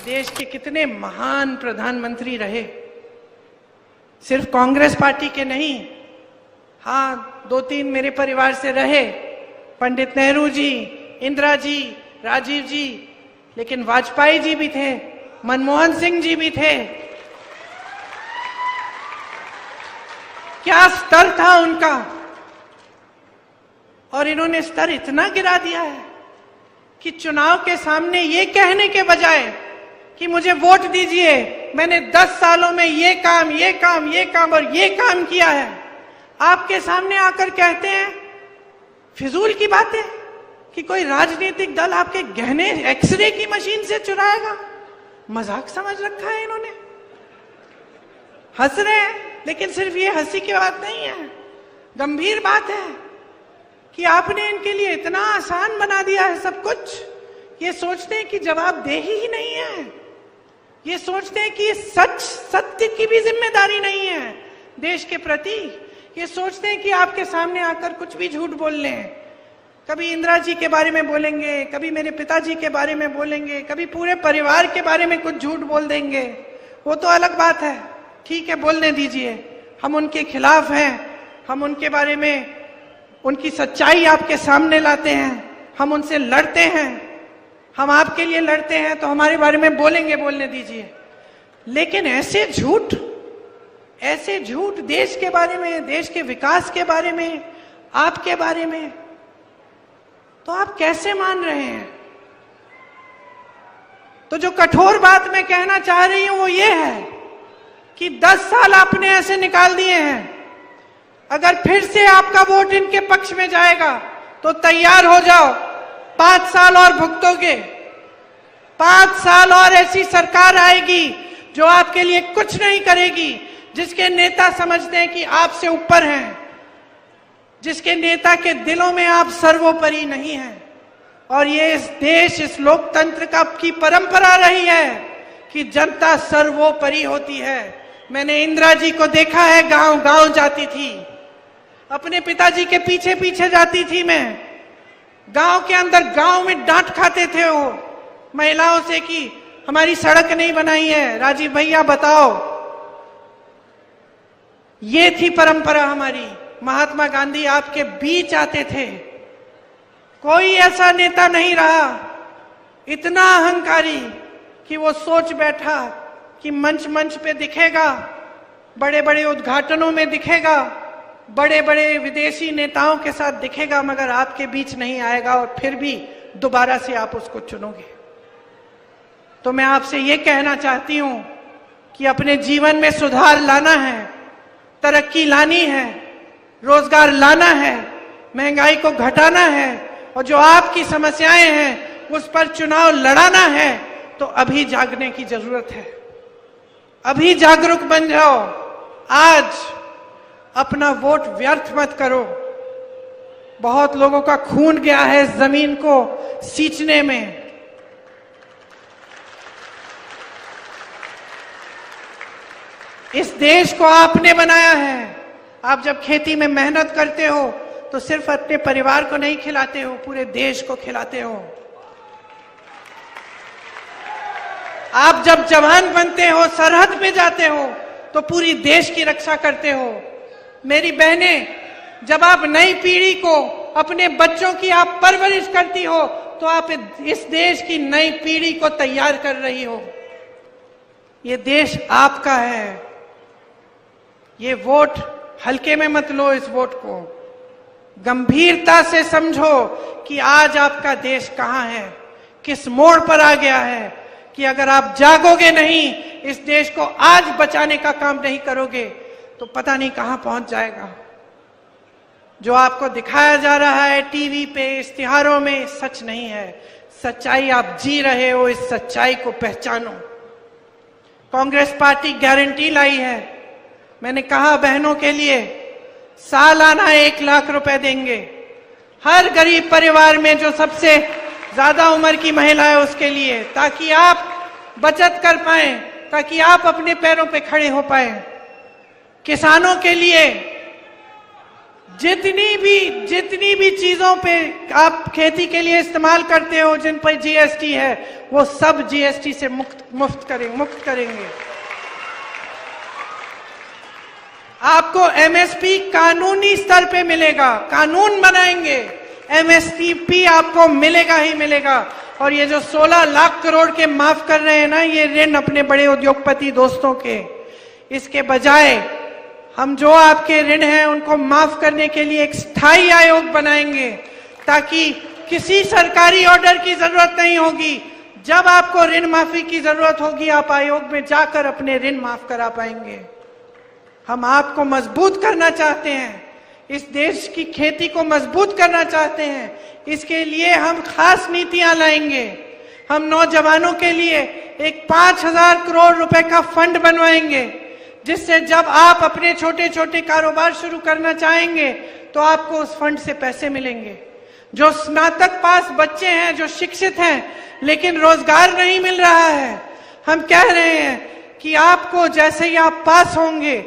देश के कितने महान प्रधानमंत्री रहे, सिर्फ कांग्रेस पार्टी के नहीं, हाँ 2-3 मेरे परिवार से रहे, पंडित नेहरू जी, इंदिरा जी, राजीव जी, लेकिन वाजपेयी जी भी थे, मनमोहन सिंह जी भी थे। क्या स्तर था उनका, और इन्होंने स्तर इतना गिरा दिया है कि चुनाव के सामने ये कहने के बजाय कि मुझे वोट दीजिए, मैंने 10 सालों में ये काम और ये काम किया है, आपके सामने आकर कहते हैं फिजूल की बातें कि कोई राजनीतिक दल आपके गहने एक्सरे की मशीन से चुराएगा। मजाक समझ रखा है इन्होंने। हंस रहे हैं, लेकिन सिर्फ ये हंसी की बात नहीं है, गंभीर बात है कि आपने इनके लिए इतना आसान बना दिया है सब कुछ। ये सोचते हैं कि जवाबदेही ही नहीं है, ये सोचते हैं कि सत्य की भी जिम्मेदारी नहीं है देश के प्रति। ये सोचते हैं कि आपके सामने आकर कुछ भी झूठ बोल लें, कभी इंदिरा जी के बारे में बोलेंगे, कभी मेरे पिताजी के बारे में बोलेंगे, कभी पूरे परिवार के बारे में कुछ झूठ बोल देंगे। वो तो अलग बात है, ठीक है, बोलने दीजिए, हम उनके खिलाफ हैं, हम उनके बारे में उनकी सच्चाई आपके सामने लाते हैं, हम उनसे लड़ते हैं, हम आपके लिए लड़ते हैं, तो हमारे बारे में बोलेंगे, बोलने दीजिए। लेकिन ऐसे झूठ देश के बारे में, देश के विकास के बारे में, आपके बारे में, तो आप कैसे मान रहे हैं? तो जो कठोर बात मैं कहना चाह रही हूं वो ये है कि 10 साल आपने ऐसे निकाल दिए हैं। अगर फिर से आपका वोट इनके पक्ष में जाएगा तो तैयार हो जाओ, 5 साल और भुगतोगे। 5 साल और ऐसी सरकार आएगी जो आपके लिए कुछ नहीं करेगी, जिसके नेता समझते हैं कि आपसे ऊपर हैं, जिसके नेता के दिलों में आप सर्वोपरि नहीं हैं। और ये इस देश, इस लोकतंत्र की परंपरा रही है कि जनता सर्वोपरि होती है। मैंने इंदिरा जी को देखा है, गांव गांव जाती थी, अपने पिताजी के पीछे पीछे जाती थी मैं, गांव के अंदर, गांव में डांट खाते थे वो महिलाओं से कि हमारी सड़क नहीं बनाई है, राजीव भैया बताओ। ये थी परंपरा हमारी। महात्मा गांधी आपके बीच आते थे, कोई ऐसा नेता नहीं रहा इतना अहंकारी कि वो सोच बैठा कि मंच पे दिखेगा, बड़े बड़े उद्घाटनों में दिखेगा, बड़े बड़े विदेशी नेताओं के साथ दिखेगा, मगर आपके बीच नहीं आएगा, और फिर भी दोबारा से आप उसको चुनोगे। तो मैं आपसे ये कहना चाहती हूं कि अपने जीवन में सुधार लाना है, तरक्की लानी है, रोजगार लाना है, महंगाई को घटाना है, और जो आपकी समस्याएं हैं उस पर चुनाव लड़ाना है, तो अभी जागने की जरूरत है। अभी जागरूक बन जाओ। आज अपना वोट व्यर्थ मत करो। बहुत लोगों का खून गया है इस जमीन को सींचने में। इस देश को आपने बनाया है। आप जब खेती में मेहनत करते हो तो सिर्फ अपने परिवार को नहीं खिलाते हो, पूरे देश को खिलाते हो। आप जब जवान बनते हो, सरहद पे जाते हो, तो पूरी देश की रक्षा करते हो। मेरी बहनें, जब आप नई पीढ़ी को, अपने बच्चों की आप परवरिश करती हो, तो आप इस देश की नई पीढ़ी को तैयार कर रही हो। ये देश आपका है। ये वोट हल्के में मत लो, इस वोट को गंभीरता से समझो कि आज आपका देश कहां है, किस मोड़ पर आ गया है, कि अगर आप जागोगे नहीं, इस देश को आज बचाने का काम नहीं करोगे, तो पता नहीं कहां पहुंच जाएगा। जो आपको दिखाया जा रहा है टीवी पे, इश्तिहारों में, सच नहीं है। सच्चाई आप जी रहे हो, इस सच्चाई को पहचानो। कांग्रेस पार्टी गारंटी लाई है। मैंने कहा बहनों के लिए सालाना 1 लाख रुपए देंगे हर गरीब परिवार में, जो सबसे ज्यादा उम्र की महिला है उसके लिए, ताकि आप बचत कर पाए, ताकि आप अपने पैरों पे खड़े हो पाए। किसानों के लिए जितनी भी चीजों पे आप खेती के लिए इस्तेमाल करते हो, जिन पर जीएसटी है, वो सब जीएसटी से मुक्त करेंगे। आपको एमएसपी कानूनी स्तर पे मिलेगा, कानून बनाएंगे, एमएसपी आपको मिलेगा ही मिलेगा। और ये जो 16 लाख करोड़ के माफ कर रहे हैं ना, ये ऋण अपने बड़े उद्योगपति दोस्तों के, इसके बजाय हम जो आपके ऋण हैं उनको माफ करने के लिए एक स्थायी आयोग बनाएंगे, ताकि किसी सरकारी ऑर्डर की जरूरत नहीं होगी। जब आपको ऋण माफी की जरूरत होगी, आप आयोग में जाकर अपने ऋण माफ करा पाएंगे। हम आपको मजबूत करना चाहते हैं, इस देश की खेती को मजबूत करना चाहते हैं। इसके लिए हम खास नीतियां लाएंगे। हम नौजवानों के लिए एक 5,000 करोड़ रुपए का फंड बनवाएंगे, जिससे जब आप अपने छोटे छोटे कारोबार शुरू करना चाहेंगे तो आपको उस फंड से पैसे मिलेंगे। जो स्नातक पास बच्चे हैं, जो शिक्षित हैं, लेकिन रोजगार नहीं मिल रहा है, हम कह रहे हैं कि आपको जैसे ही आप पास होंगे,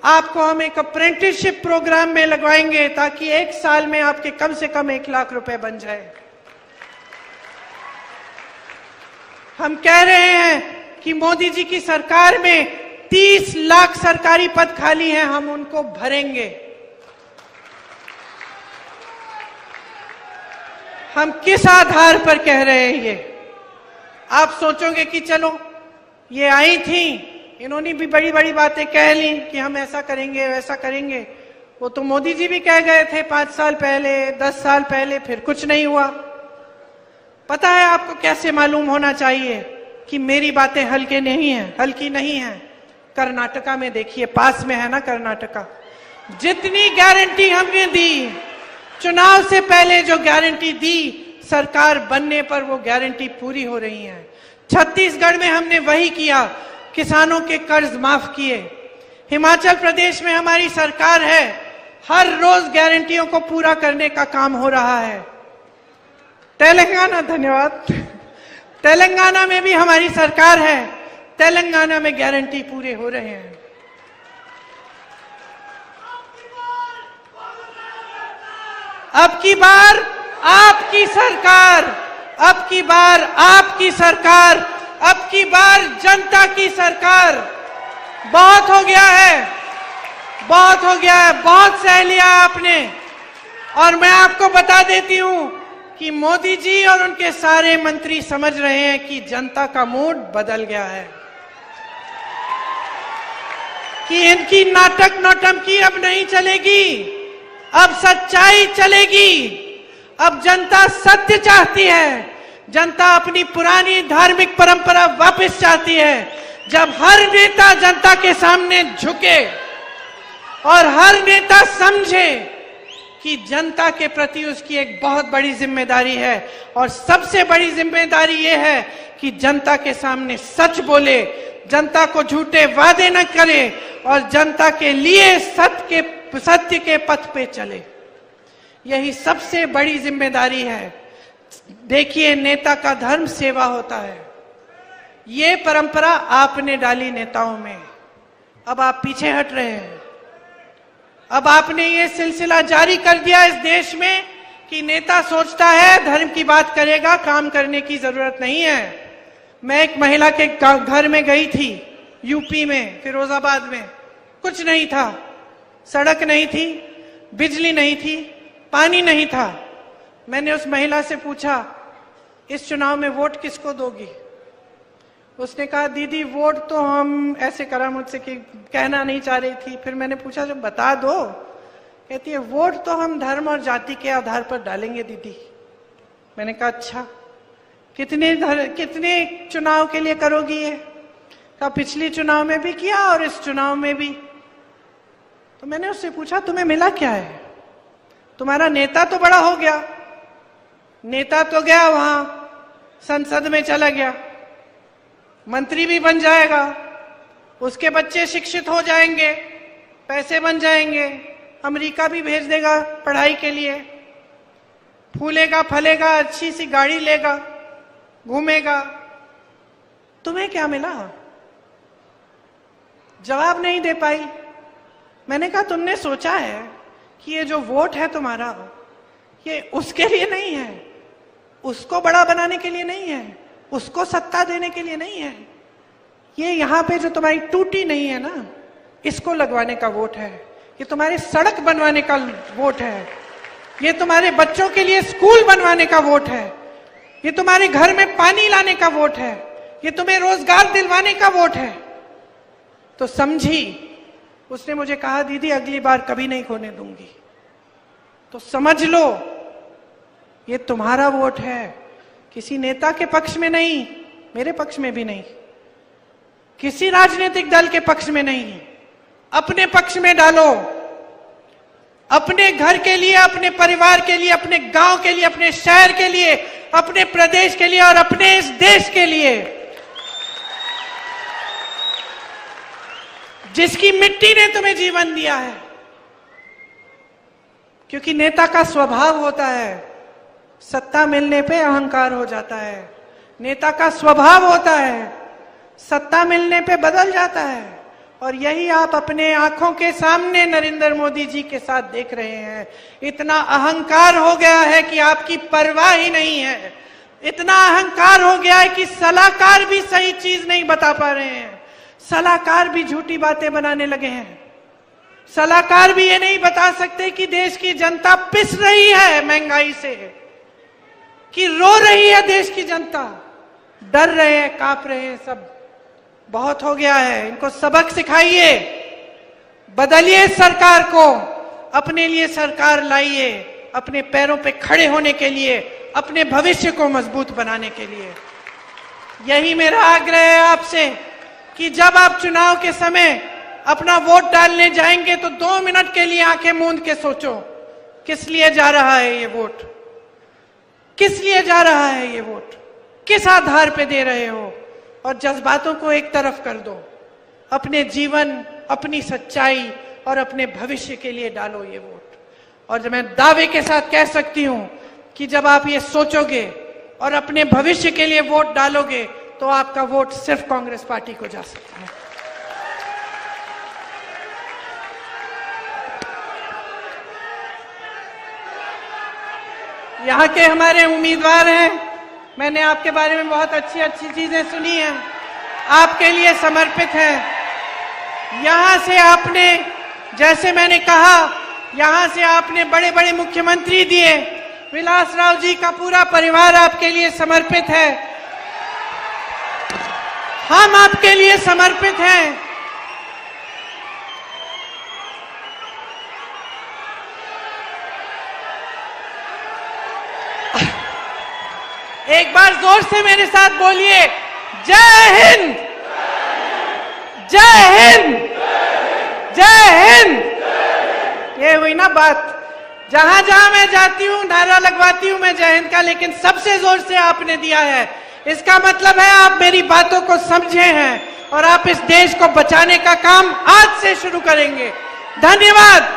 आपको हम एक अप्रेंटिसशिप प्रोग्राम में लगवाएंगे, ताकि 1 साल में आपके कम से कम 1 लाख रुपए बन जाए। हम कह रहे हैं कि मोदी जी की सरकार में 30 लाख सरकारी पद खाली हैं, हम उनको भरेंगे। हम किस आधार पर कह रहे हैं ये? आप सोचोगे कि चलो ये आई थी, इन्होंने भी बड़ी बड़ी बातें कह ली कि हम ऐसा करेंगे वैसा करेंगे। वो तो मोदी जी भी कह गए थे 5 साल पहले, 10 साल पहले, फिर कुछ नहीं हुआ। पता है आपको कैसे मालूम होना चाहिए कि मेरी बातें हल्की नहीं है। कर्नाटका में देखिए, पास में है ना कर्नाटका, जितनी गारंटी हमने दी, चुनाव से पहले जो गारंटी दी, सरकार बनने पर वो गारंटी पूरी हो रही है। छत्तीसगढ़ में हमने वही किया, किसानों के कर्ज माफ किए। हिमाचल प्रदेश में हमारी सरकार है, हर रोज गारंटियों को पूरा करने का काम हो रहा है। तेलंगाना, धन्यवाद, तेलंगाना में भी हमारी सरकार है, तेलंगाना में गारंटी पूरे हो रहे हैं। अब की बार आपकी सरकार, अब की बार आपकी सरकार, अब की बार जनता की सरकार। बहुत हो गया है, बहुत हो गया है, बहुत सह लिया आपने। और मैं आपको बता देती हूं कि मोदी जी और उनके सारे मंत्री समझ रहे हैं कि जनता का मूड बदल गया है, कि इनकी नाटक नौटंकी अब नहीं चलेगी, अब सच्चाई चलेगी। अब जनता सत्य चाहती है, जनता अपनी पुरानी धार्मिक परंपरा वापस चाहती है। जब हर नेता जनता के सामने झुके और हर नेता समझे कि जनता के प्रति उसकी एक बहुत बड़ी जिम्मेदारी है, और सबसे बड़ी जिम्मेदारी यह है कि जनता के सामने सच बोले, जनता को झूठे वादे न करे और जनता के लिए सत्य के पथ पे चले। यही सबसे बड़ी जिम्मेदारी है। देखिए, नेता का धर्म सेवा होता है। ये परंपरा आपने डाली नेताओं में, अब आप पीछे हट रहे हैं। अब आपने ये सिलसिला जारी कर दिया इस देश में कि नेता सोचता है धर्म की बात करेगा, काम करने की जरूरत नहीं है। मैं एक महिला के घर में गई थी, यूपी में, फिरोजाबाद में। कुछ नहीं था, सड़क नहीं थी, बिजली नहीं थी, पानी नहीं था। मैंने उस महिला से पूछा, इस चुनाव में वोट किसको दोगी? उसने कहा, दीदी वोट तो हम ऐसे करा मुझसे कि कहना नहीं चाह रही थी। फिर मैंने पूछा, जब बता दो। कहती है, वोट तो हम धर्म और जाति के आधार पर डालेंगे दीदी। मैंने कहा, अच्छा, कितने चुनाव के लिए करोगी ये? कहा, पिछली चुनाव में भी किया और इस चुनाव में भी। तो मैंने उससे पूछा, तुम्हें मिला क्या है? तुम्हारा नेता तो बड़ा हो गया, नेता तो गया वहां संसद में चला गया, मंत्री भी बन जाएगा, उसके बच्चे शिक्षित हो जाएंगे, पैसे बन जाएंगे, अमेरिका भी भेज देगा पढ़ाई के लिए, फूलेगा फलेगा, अच्छी सी गाड़ी लेगा, घूमेगा। तुम्हें क्या मिला? जवाब नहीं दे पाई। मैंने कहा, तुमने सोचा है कि ये जो वोट है तुम्हारा, ये उसके लिए नहीं है, उसको बड़ा बनाने के लिए नहीं है, उसको सत्ता देने के लिए नहीं है। ये यहाँ पे जो तुम्हारी टूटी नहीं है ना, इसको लगवाने का वोट है। ये तुम्हारी सड़क बनवाने का वोट है। ये तुम्हारे बच्चों के लिए स्कूल बनवाने का वोट है। ये तुम्हारे घर में पानी लाने का वोट है। ये तुम्हें रोजगार दिलवाने का वोट है। तो समझी, उसने मुझे कहा दीदी अगली बार कभी नहीं खोने दूंगी। तो समझ लो, ये तुम्हारा वोट है, किसी नेता के पक्ष में नहीं, मेरे पक्ष में भी नहीं, किसी राजनीतिक दल के पक्ष में नहीं, अपने पक्ष में डालो। अपने घर के लिए, अपने परिवार के लिए, अपने गांव के लिए, अपने शहर के लिए, अपने प्रदेश के लिए और अपने इस देश के लिए, जिसकी मिट्टी ने तुम्हें जीवन दिया है। क्योंकि नेता का स्वभाव होता है, सत्ता मिलने पे अहंकार हो जाता है। नेता का स्वभाव होता है, सत्ता मिलने पे बदल जाता है। और यही आप अपने आंखों के सामने नरेंद्र मोदी जी के साथ देख रहे हैं। इतना अहंकार हो गया है कि आपकी परवाह ही नहीं है। इतना अहंकार हो गया है कि सलाहकार भी सही चीज नहीं बता पा रहे हैं। सलाहकार भी झूठी बातें बनाने लगे हैं। सलाहकार भी ये नहीं बता सकते कि देश की जनता पिस रही है महंगाई से, कि रो रही है देश की जनता, डर रहे हैं, कांप रहे हैं सब। बहुत हो गया है, इनको सबक सिखाइए, बदलिए सरकार को, अपने लिए सरकार लाइए, अपने पैरों पे खड़े होने के लिए, अपने भविष्य को मजबूत बनाने के लिए। यही मेरा आग्रह है आपसे कि जब आप चुनाव के समय अपना वोट डालने जाएंगे तो 2 मिनट के लिए आंखें मूंद के सोचो, किस लिए जा रहा है ये वोट, किस लिए जा रहा है ये वोट, किस आधार पे दे रहे हो। और जज्बातों को एक तरफ कर दो, अपने जीवन, अपनी सच्चाई और अपने भविष्य के लिए डालो ये वोट। और जब मैं दावे के साथ कह सकती हूं कि जब आप ये सोचोगे और अपने भविष्य के लिए वोट डालोगे तो आपका वोट सिर्फ कांग्रेस पार्टी को जा सकता है। यहाँ के हमारे उम्मीदवार हैं, मैंने आपके बारे में बहुत अच्छी अच्छी चीजें सुनी हैं, आपके लिए समर्पित हैं। यहाँ से आपने, जैसे मैंने कहा, यहाँ से आपने बड़े बड़े मुख्यमंत्री दिए, विलासराव जी का पूरा परिवार आपके लिए समर्पित है, हम आपके लिए समर्पित हैं। एक बार जोर से मेरे साथ बोलिए, जय हिंद, जय हिंद, जय हिंद। ये हुई ना बात। जहां जहां मैं जाती हूं नारा लगवाती हूं मैं जय हिंद का, लेकिन सबसे जोर से आपने दिया है। इसका मतलब है आप मेरी बातों को समझे हैं और आप इस देश को बचाने का काम आज से शुरू करेंगे। धन्यवाद।